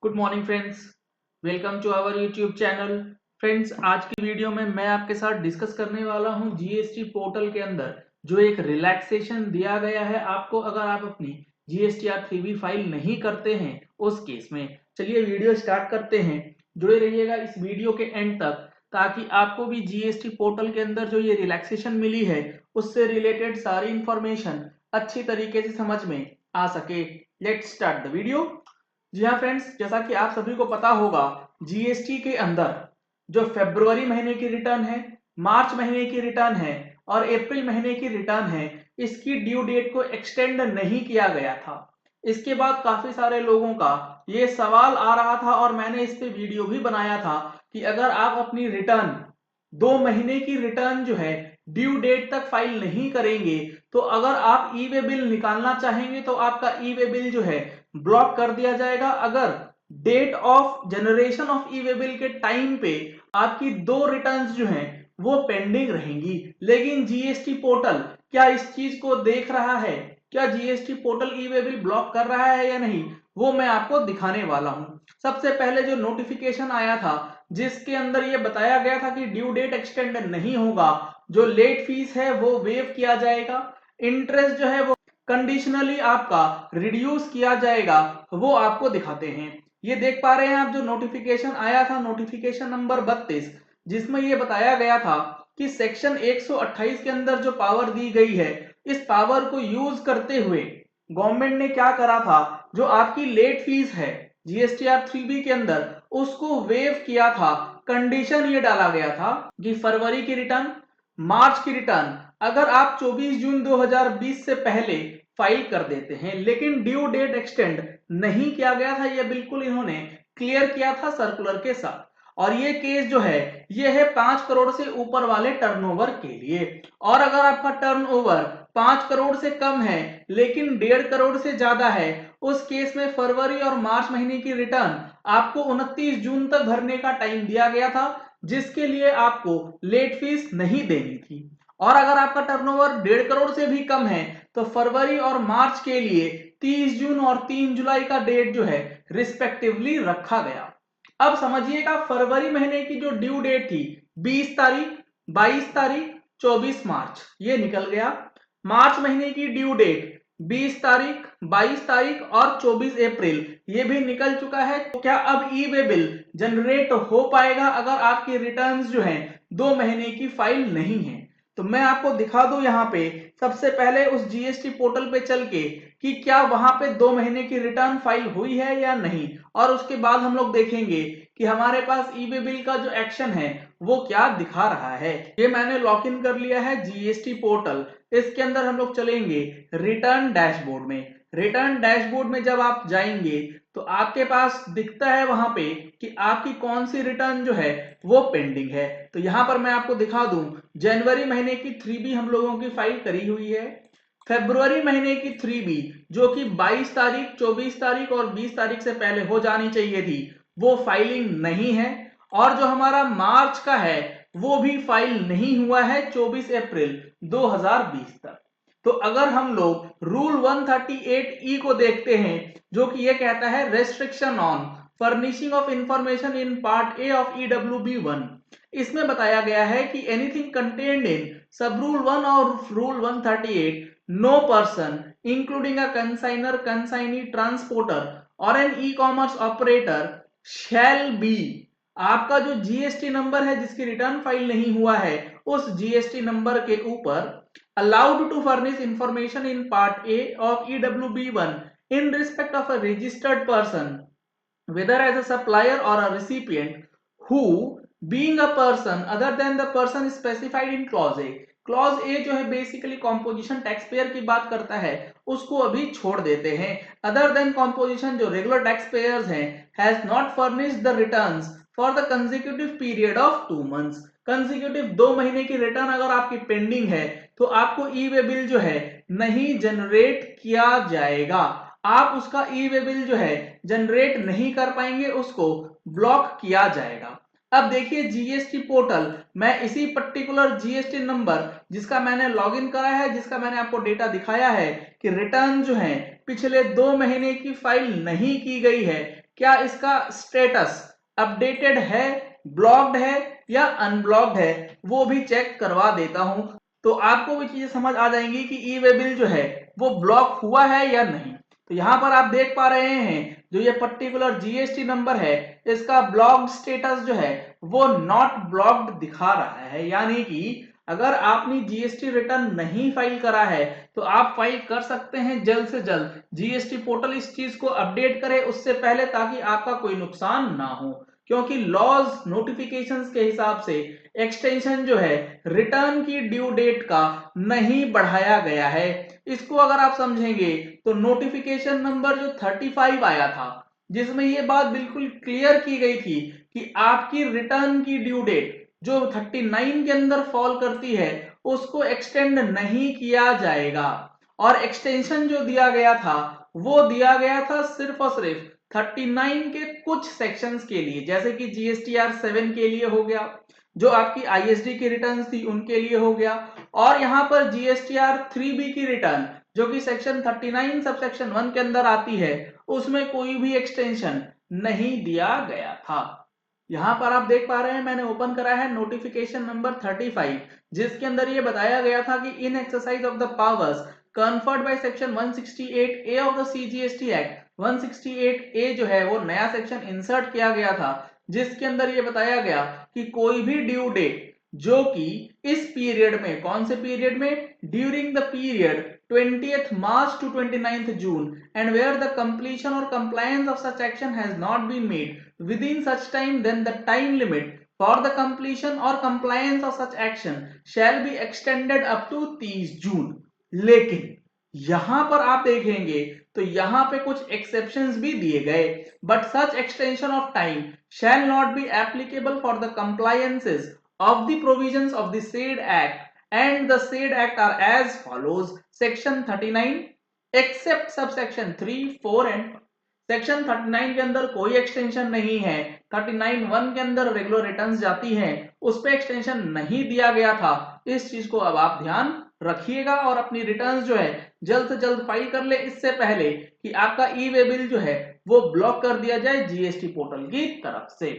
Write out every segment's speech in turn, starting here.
Good morning friends, welcome to our YouTube channel. Friends, आज की video में मैं आपके साथ डिस्कस करने वाला हूं जीएसटी पोर्टल के अंदर जो एक रिलैक्सेशन दिया गया है आपको अगर आप अपनी जीएसटीआर 3B फाइल नहीं करते हैं उस केस में। चलिए वीडियो स्टार्ट करते हैं। जुड़े रहिएगा इस वीडियो के एंड तक ताकि आपको भी जीएसटी पोर्टल के अंदर जो ये रिलैक्सेशन मिली है उससे रिलेटेड सारी इंफॉर्मेशन अच्छी तरीके से समझ में आ सके। Let's start the video. जी हाँ फ्रेंड्स, जैसा कि आप सभी को पता होगा जीएसटी के अंदर जो फरवरी महीने की रिटर्न है, मार्च महीने की रिटर्न है और अप्रैल महीने की रिटर्न है, इसकी ड्यू डेट को एक्सटेंड नहीं किया गया था। इसके बाद काफी सारे लोगों का ये सवाल आ रहा था और मैंने इस पे वीडियो भी बनाया था कि अगर आप अपनी रिटर्न 2 महीने की रिटर्न जो है ड्यू डेट तक फाइल नहीं करेंगे तो अगर आप ई वे बिल निकालना चाहेंगे तो आपका ई वे बिल जो है ब्लॉक कर दिया जाएगा। अगर date of generation of e way bill के टाइम पे आपकी 2 रिटर्न्स जो हैं वो पेंडिंग रहेंगी। लेकिन जीएसटी पोर्टल क्या इस चीज को देख रहा है? क्या GST portal e way bill block कर रहा है या नहीं, वो मैं आपको दिखाने वाला हूं। सबसे पहले जो नोटिफिकेशन आया था जिसके अंदर ये बताया गया था कि ड्यू डेट एक्सटेंड नहीं होगा, जो लेट फीस है वो वेव किया जाएगा, इंटरेस्ट जो है वो कंडीशनली आपका रिड्यूस किया जाएगा, वो आपको दिखाते हैं। ये देख पा रहे हैं आप जो नोटिफिकेशन आया था, नोटिफिकेशन नंबर 32, जिसमें ये बताया गया था कि सेक्शन 128 के अंदर जो पावर दी गई है इस पावर को यूज करते हुए गवर्नमेंट ने क्या करा था, जो आपकी लेट फीस है जीएसटीआर 3B के अंदर उसको वेव किया था। कंडीशन ये डाला गया था कि फरवरी की रिटर्न, मार्च की रिटर्न अगर आप 24 जून 2020 से पहले फाइल कर देते हैं, लेकिन ड्यू डेट एक्सटेंड नहीं किया गया था, यह बिल्कुल इन्होंने क्लियर किया था सर्कुलर के साथ। और ये केस जो है ये है 5 करोड़ से ऊपर वाले टर्नओवर के लिए। और अगर आपका टर्नओवर 5 करोड़ से कम है लेकिन 1.5 करोड़ से ज्यादा है, उस केस में फरवरी और मार्च महीने की रिटर्न आपको 29 जून तक भरने का टाइम दिया गया था, जिसके लिए आपको लेट फीस नहीं देनी थी। और अगर आपका टर्नओवर 1.5 करोड़ से भी कम है तो फरवरी और मार्च के लिए 30 जून और 3 जुलाई का डेट जो है रिस्पेक्टिवली रखा गया। अब समझिएगा, फरवरी महीने की जो ड्यू डेट थी 20 तारीख, 22 तारीख, 24 मार्च, ये निकल गया। मार्च महीने की ड्यू डेट 20 तारीख, 22 तारीख और 24 अप्रैल, ये भी निकल चुका है। तो क्या अब ई वे बिल जनरेट हो पाएगा अगर आपकी रिटर्न्स जो है 2 महीने की फाइल नहीं है? तो मैं आपको दिखा दूं यहाँ पे सबसे पहले उस जीएसटी पोर्टल पे चल के कि क्या वहां पे 2 महीने की रिटर्न फाइल हुई है या नहीं, और उसके बाद हम लोग देखेंगे कि हमारे पास ई वे बिल का जो एक्शन है वो क्या दिखा रहा है। ये मैंने लॉग इन कर लिया है जीएसटी पोर्टल। इसके अंदर हम लोग चलेंगे रिटर्न डैशबोर्ड में। रिटर्न डैशबोर्ड में जब आप जाएंगे तो आपके पास दिखता है वहां पे कि आपकी कौन सी रिटर्न जो है वो पेंडिंग है। तो यहां पर मैं आपको दिखा दूं, जनवरी महीने की 3B हम लोगों की फाइल करी हुई है। फरवरी महीने की 3B जो कि 22 तारीख, 24 तारीख और 20 तारीख से पहले हो जानी चाहिए थी, वो फाइलिंग नहीं है। और जो हमारा मार्च का है वो भी फाइल नहीं हुआ है 24 अप्रैल 2020 तक। तो अगर हम लोग रूल 138E को देखते हैं जो कि ये कहता है restriction on furnishing of information in part A of EWB1, इसमें बताया गया है कि एनीथिंग कंटेन्ड इन सब रूल 1 और rule 138, no person including a consignor, consignee, transporter और an e commerce operator shall be, आपका जो जीएसटी नंबर है जिसकी रिटर्न फाइल नहीं हुआ है उस जीएसटी नंबर के ऊपर allowed to furnish information in part A of EWB1 in respect of a registered person, whether as a supplier or a recipient, who being a person other than the person specified in clause A। Clause A जो है basically composition tax payer की बात करता है, उसको अभी छोड़ देते हैं। अदर देन कॉम्पोजिशन जो रेगुलर टैक्स पेयर्स हैं has not furnished the returns for the consecutive period of 2 months. Consecutive 2 महीने की रिटर्न अगर आपकी पेंडिंग है तो आपको ई वे बिल जो है नहीं जनरेट किया जाएगा। आप उसका ई वे बिल जो है जनरेट नहीं कर पाएंगे, उसको ब्लॉक किया जाएगा। अब देखिए जीएसटी पोर्टल, मैं इसी पर्टिकुलर जीएसटी नंबर जिसका मैंने लॉगिन करा है, जिसका मैंने आपको डेटा दिखाया है कि रिटर्न जो है पिछले 2 महीने की फाइल नहीं की गई है, क्या इसका स्टेटस अपडेटेड है, ब्लॉक्ड है या अनब्लॉक्ड है, वो भी चेक करवा देता हूं। तो आपको भी चीजें समझ आ जाएंगी कि ई वे बिल जो है वो ब्लॉक हुआ है या नहीं। तो यहां पर आप देख पा रहे हैं जो ये पर्टिकुलर जीएसटी नंबर है, इसका ब्लॉक्ड स्टेटस जो है वो नॉट ब्लॉक्ड दिखा रहा है। यानी कि अगर आपने जीएसटी रिटर्न नहीं फाइल करा है तो आप फाइल कर सकते हैं जल्द से जल्द। जीएसटी पोर्टल इस चीज को अपडेट करे उससे पहले, ताकि आपका कोई नुकसान ना हो, क्योंकि लॉज नोटिफिकेशंस के हिसाब से एक्सटेंशन जो है रिटर्न की ड्यू डेट का नहीं बढ़ाया गया है। इसको अगर आप समझेंगे तो नोटिफिकेशन नंबर जो 35 आया था, जिसमें ये बात बिल्कुल क्लियर की गई थी कि आपकी रिटर्न की ड्यू डेट जो 39 के अंदर फॉल करती है उसको एक्सटेंड नहीं किया जाएगा। और एक्सटेंशन जो दिया गया था वो दिया गया था सिर्फ और सिर्फ 39 के कुछ सेक्शंस के लिए, जैसे कि जीएसटीआर 7 के लिए हो गया, जो आपकी आईएसडी की रिटर्न थी उनके लिए हो गया, और यहां पर जीएसटीआर 3B की रिटर्न जो कि सेक्शन 39 सब सेक्शन 1 के अंदर आती है, उसमें कोई भी एक्सटेंशन नहीं दिया गया था। यहां पर आप देख पा रहे हैं मैंने ओपन करा है नोटिफिकेशन नंबर 35, जिसके अंदर ये बताया गया था कि in exercise of the powers conferred by section 168A of the CGST act, 168A जो है वो नया सेक्शन इंसर्ट किया गया था, जिसके अंदर ये बताया गया कि कोई भी ड्यू डेट जो कि इस पीरियड में, कौन से पीरियड में, during the period 20th March to 29th June and where the completion or compliance of such action has not been made within such time, then the time limit for the completion or compliance of such action shall be extended up to 30 June। लेकिन यहां पर आप देखेंगे तो यहां पे कुछ exceptions भी दिए गए, but such extension of time shall not be applicable for the compliances of the provisions of the said act, and the said act are as follows: section 39 except subsection 3, 4 and 5। Section 39 के अंदर कोई extension नहीं है, 39(1) के अंदर regular returns जाती हैं, उस पे एक्सटेंशन नहीं दिया गया था। इस चीज को अब आप ध्यान रखिएगा और अपनी रिटर्न्स जो है जल्द से जल्द फाइल कर ले, इससे पहले कि आपका ई वे बिल जो है वो ब्लॉक कर दिया जाए जीएसटी पोर्टल की तरफ से।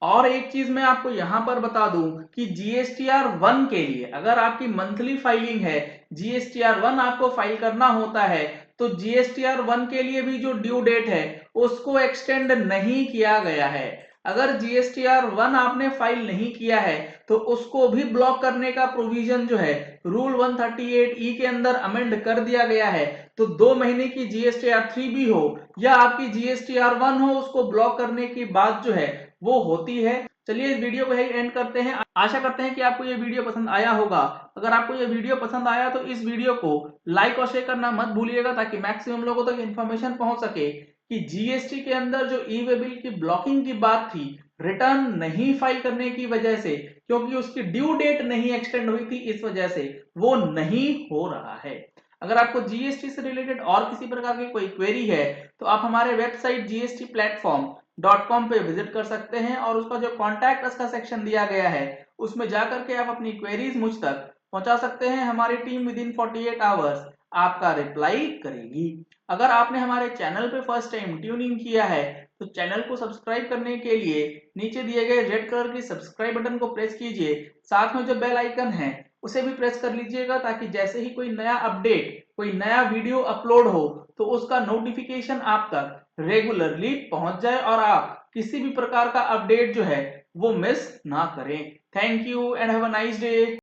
और एक चीज मैं आपको यहां पर बता दूं कि जीएसटीआर 1 के लिए अगर आपकी मंथली फाइलिंग है, जीएसटीआर 1 आपको फाइल करना होता है, तो जीएसटीआर 1 के लिए भी जो ड्यू डेट है उसको एक्सटेंड नहीं किया गया है। अगर जीएसटीआर 1 आपने फाइल नहीं किया है तो उसको भी ब्लॉक करने का प्रोविजन जो है रूल 138E के अंदर अमेंड कर दिया गया है। तो 2 महीने की जीएसटीआर 3B हो या आपकी जीएसटीआर 1 हो, उसको ब्लॉक करने की बात जो है वो होती है। चलिए इस वीडियो को यही एंड करते हैं। आशा करते हैं कि आपको ये वीडियो पसंद आया होगा। अगर आपको ये वीडियो पसंद आया तो इस वीडियो को लाइक और शेयर करना मत भूलिएगा, ताकि मैक्सिमम लोगों तक इन्फॉर्मेशन पहुंच सके कि जीएसटी के अंदर जो ई वे बिल की ब्लॉकिंग की बात थी रिटर्न नहीं फाइल करने की वजह से, क्योंकि उसकी ड्यू डेट नहीं एक्सटेंड हुई थी, इस वजह से वो नहीं हो रहा है। अगर आपको जीएसटी से रिलेटेड और किसी प्रकार की कोई क्वेरी है तो आप हमारे वेबसाइट gstplatform.com पे विजिट कर सकते हैं, और उसका जो कॉन्टैक्ट अस का सेक्शन दिया गया है उसमें जाकर के आप अपनी क्वेरीज मुझ तक पहुंचा सकते हैं। हमारी टीम विद इन 48 आवर्स आपका रिप्लाई करेगी। अगर आपने हमारे चैनल पे फर्स्ट टाइम ट्यून इन किया है तो चैनल को सब्सक्राइब करने के लिए नीचे दिए गए रेड कलर की सब्सक्राइब बटन को प्रेस कीजिए, साथ में जो बेल आइकन है उसे भी प्रेस कर लीजिएगा, ताकि जैसे ही कोई नया अपडेट, कोई नया वीडियो अपलोड हो तो उसका नोटिफिकेशन आप तक रेगुलरली पहुंच जाए और आप किसी भी प्रकार का अपडेट जो है वो मिस ना करें। Thank you and have a nice day.